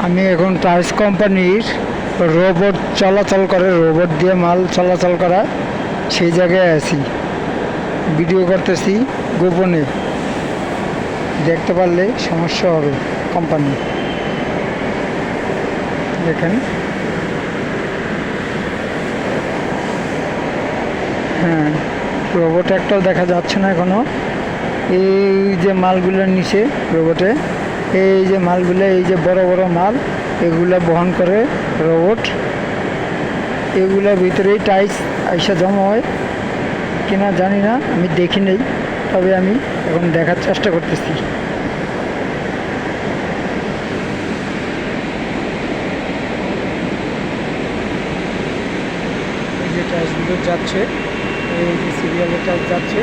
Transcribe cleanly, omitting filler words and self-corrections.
আমি এখন টাইস কোম্পানির রোবট চলাচল করে, রোবট দিয়ে মাল চলাচল করা সেই জায়গায় আছি, ভিডিও করতেছি গোপনে, দেখতে পারলে সমস্যা হবে কোম্পানি। দেখেন, হ্যাঁ, রোবট একটাও দেখা যাচ্ছে না এখনো। এই যে মালগুলোর নিচে রোবটে, এই যে মালগুলো, এই যে বড় বড় মাল, এগুলা বহন করে রোবট। এগুলোর ভিতরেই টাইস আইসা জমা হয় কিনা জানি না, আমি দেখি নেই, তবে আমি এখন দেখার চেষ্টা করতেছি। এই যে টাইসগুলো যাচ্ছে, এই যে সিরিয়ালের টাইস যাচ্ছে,